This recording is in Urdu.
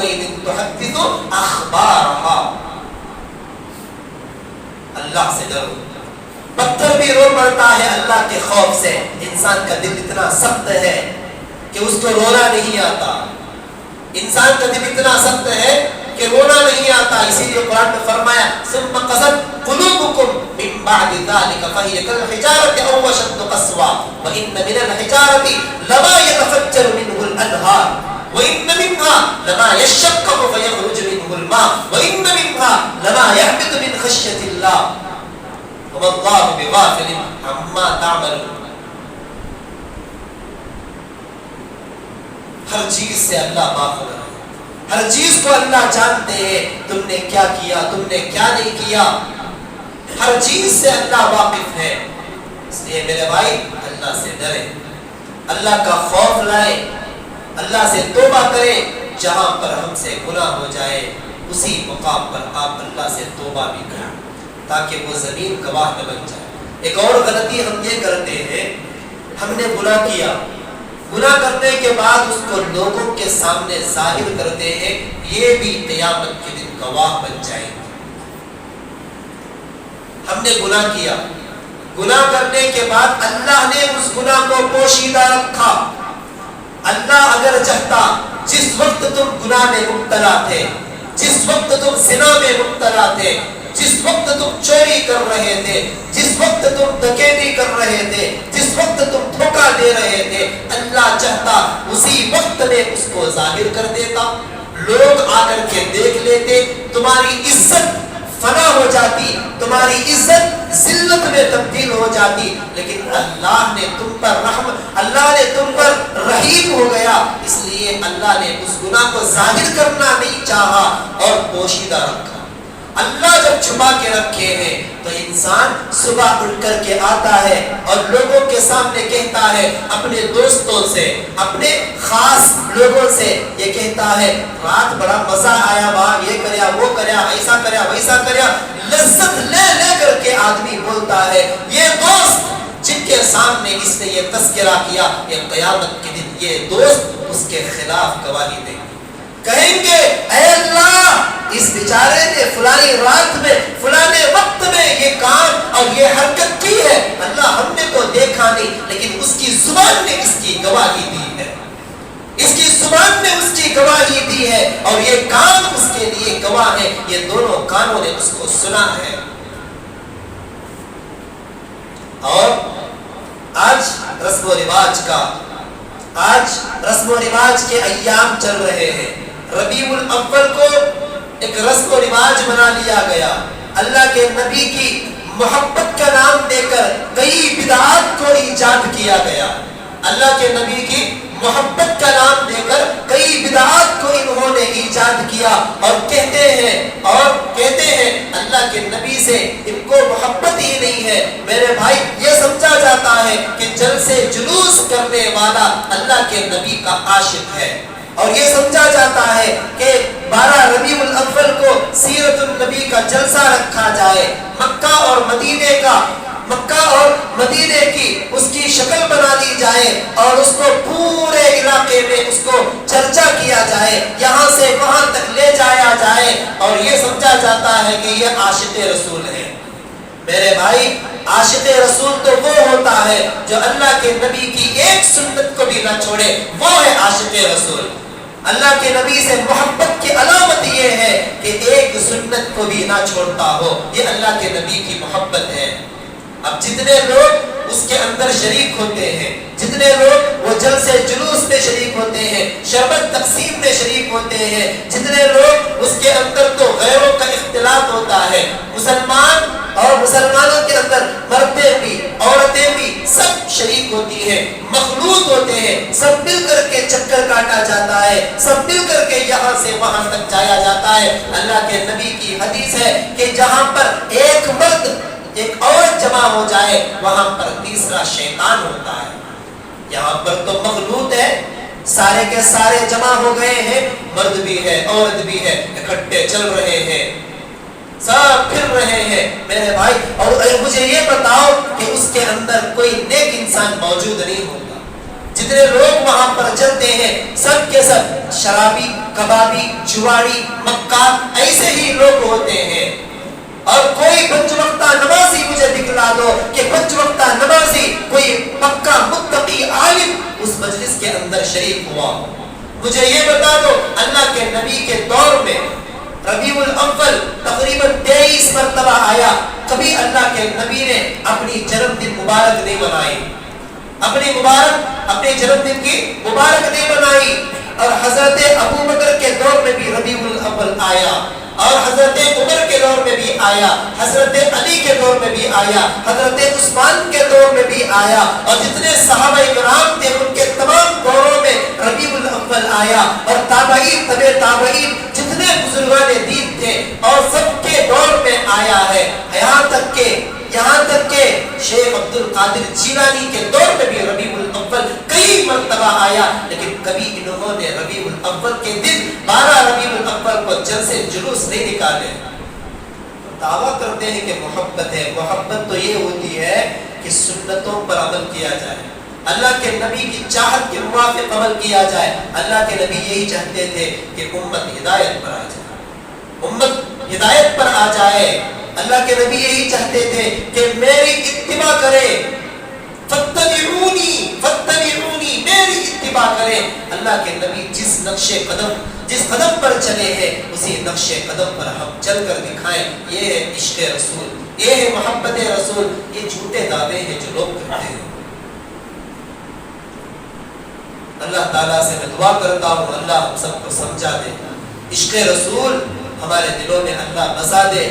يومئذ تحدث أخبارها. اللہ سے ڈرو. پتھر بھی رو پڑتا ہے اللہ کے خوف سے. انسان کا دل اتنا سخت ہے کہ اس کو رونا نہیں آتا. انسان کا دل اتنا سخت ہے کہ رونا نہیں آتا. اسی لیے قرآن میں فرمایا ثم قست قلوبكم من بعد ذلك فهي كالحجارة أو أشد قسوة وإن من الحجارة لما يتفجر منه الأنهار وإن منها لما يشقق فيخرج منه الماء وإن منها لما يهبط من خشية الله وما الله بغافل عما تعملون. ہر چیز سے اللہ باخبر ہے. ہر چیز کو اللہ جانتے ہیں. تم نے کیا کیا, تم نے کیا نہیں کیا, ہر چیز سے اللہ واقف ہے. اس لیے میرے بھائی اللہ سے ڈرے, اللہ کا خوف لائے, اللہ سے توبہ کرے. جہاں پر ہم سے گناہ ہو جائے اسی مقام پر آپ اللہ سے توبہ بھی کریں تاکہ وہ زمین گواہ نہ بن جائے. ایک اور غلطی ہم یہ کرتے ہیں, ہم نے گناہ کیا, گناہ کرنے کے بعد اس کو لوگوں کے سامنے ظاہر کرتے ہیں, یہ بھی قیامت کے دن گواہ بن جائے گا. ہم نے گناہ کیا, گناہ کرنے کے بعد اللہ نے اس گناہ کو پوشیدہ رکھا. اللہ اگر چاہتا جس وقت تم گناہ میں مبتلا تھے, جس وقت تم زنا میں مبتلا تھے, جس وقت تم چوری کر رہے تھے, جس وقت تم ڈکیتی کر رہے تھے, جس وقت تم دھوکہ دے رہے تھے, اللہ چاہتا اسی وقت میں اس کو ظاہر کر دیتا. لوگ آ کر کے دیکھ لیتے, تمہاری عزت فنا ہو جاتی, تمہاری عزت ذلت میں تبدیل ہو جاتی. لیکن اللہ نے تم پر اللہ نے تم پر رحیم ہو گیا, اس لیے اللہ نے اس گناہ کو ظاہر کرنا نہیں چاہا اور پوشیدہ رکھا. اللہ جب چھپا کے رکھے ہیں تو انسان صبح اٹھ کر کے آتا ہے اور لوگوں کے سامنے کہتا ہے, اپنے دوستوں سے, اپنے خاص لوگوں سے یہ کہتا ہے رات بڑا مزہ آیا, وہاں یہ کریا, وہ کریا, ایسا کریا, ویسا کریا. لذت لے لے کر کے آدمی بولتا ہے. یہ دوست جن کے سامنے اس نے یہ تذکرہ کیا, یہ قیامت کے دن یہ دوست اس کے خلاف گواہی دیں گے, کہیں گے اے اللہ اس بیچارے نے فلانی رات میں فلانے وقت میں یہ کام اور یہ حرکت کی ہے, اللہ ہم نے تو دیکھا نہیں لیکن اس کی زبان نے اس کی گواہی دی ہے, اس کی زبان نے اس کی گواہی دی ہے اور یہ کان اس کے لیے گواہ ہے. یہ دونوں کانوں نے اس کو سنا ہے. اور آج رسم و رواج کے ایام چل رہے ہیں. ربیع الاول کو ایک رسم و رواج بنا لیا گیا. اللہ کے نبی کی محبت کا نام دے کر کئی بدعات کو ایجاد کیا گیا. اللہ کے نبی کی محبت کا نام دے کر کئی بدعات کو انہوں نے ایجاد کیا اور کہتے ہیں اللہ کے نبی سے ان کو محبت ہی نہیں ہے. میرے بھائی یہ سمجھا جاتا ہے کہ جلسے جلوس کرنے والا اللہ کے نبی کا عاشق ہے, اور یہ سمجھا جاتا ہے کہ 12 ربیع الاول کو سیرت النبی کا جلسہ رکھا جائے, مکہ اور مدینے کی اس کی شکل بنا لی جائے اور اس کو پورے علاقے میں اس کو چرچا کیا جائے, یہاں سے وہاں تک لے جایا جائے, اور یہ سمجھا جاتا ہے کہ یہ عاشق رسول ہے. میرے بھائی عاشق رسول تو وہ ہوتا ہے جو اللہ کے نبی کی ایک سنت کو بھی نہ چھوڑے, وہ ہے عاشق رسول. اللہ کے نبی سے محبت کی علامت یہ ہے کہ ایک سنت کو بھی نہ چھوڑتا ہو, یہ اللہ کے نبی کی محبت ہے. اب جتنے لوگ اس کے اندر شریک ہوتے ہیں, جتنے لوگ وہ جلسے جلوس میں شریک ہوتے ہیں, شربت تقسیم میں شریک ہوتے ہیں, جتنے لوگ اس کے اندر تو غیروں کا اختلاط ہوتا ہے, مسلمان اور مسلمانوں کے اندر مردیں بھی عورتیں بھی سب شریک ہوتی ہیں, مخلوط ہوتے ہیں, سب مل کر کے چکر کاٹا جاتا ہے, سب مل کر کے یہاں سے وہاں تک جایا جاتا ہے. اللہ کے نبی کی حدیث ہے کہ جہاں پر ایک مرد ایک عورت جمع ہو جائے وہاں پر تیسرا شیطان ہوتا ہے. یہاں پر تو مخلوط ہے, سارے کے سارے جمع ہو گئے ہیں, مرد بھی ہے عورت بھی ہے, اکٹھے چل رہے ہیں, سب پھر رہے ہیں. میرے بھائی اور مجھے یہ بتاؤ کہ اس کے اندر کوئی نیک انسان موجود نہیں ہوتا. جتنے لوگ وہاں پر چلتے ہیں سب کے سب شرابی، کبابی، جواری، مکار ایسے ہی لوگ ہوتے ہیں. اور کوئی پنج وقتہ نمازی مجھے دکھلا دو کہ پنج وقتہ نمازی کوئی پکا متقی عالم اس مجلس کے اندر شریک ہوا. مجھے یہ بتا دو اللہ کے نبی کے دور میں ربیع الاول تقریباً 23 مرتبہ آیا، کبھی اللہ کے نبی نے اپنی جنم دن مبارک نہیں منائی، اپنے جنم دن کی مبارک نہیں منائی. اور حضرت ابو بکر کے دور میں بھی ربیع الاول آیا، اور حضرت عمر کے دور میں بھی آیا، حضرت علی کے دور میں بھی آیا، حضرت عثمان کے دور میں بھی آیا، اور جتنے صحابہ کرام تھے ان کے تمام دوروں میں ربیع الاول آیا. اور تابعین، تبع تابعین، جتنے بزرگان دین تھے اور سب کے دور میں آیا ہے. یہاں تک کہ شیخ عبد القادر جیلانی کے دور میں بھی ربیع الاول کئی مرتبہ آیا، لیکن کبھی انہوں نے ربیع الاول کے دن 12 ربیع الاول کو جلسے جلوس نہیں نکالے. دعویٰ کرتے ہیں کہ محبت ہے. محبت تو یہ ہوتی ہے کہ سنتوں پر عمل کیا جائے، اللہ کے نبی کی چاہت کے موافق عمل کیا جائے. اللہ کے نبی یہی چاہتے تھے کہ امت ہدایت پر آ جائے، امت ہدایت پر آ جائے. اللہ کے نبی یہی چاہتے تھے کہ میری اتباع کرے، فاتبعونی میری اتباع کرے. اللہ کے نبی جس قدم پر چلے ہیں اسی نقش قدم پر ہم چل کر دکھائیں. یہ ہے عشق رسول، یہ ہے محبت رسول. یہ جھوٹے دعوے ہیں جو لوگ کرتے ہیں. اللہ تعالیٰ سے میں دعا کرتا ہوں اللہ ہم سب کو سمجھا دے، عشق رسول ہمارے دلوں میں اللہ بسا دے.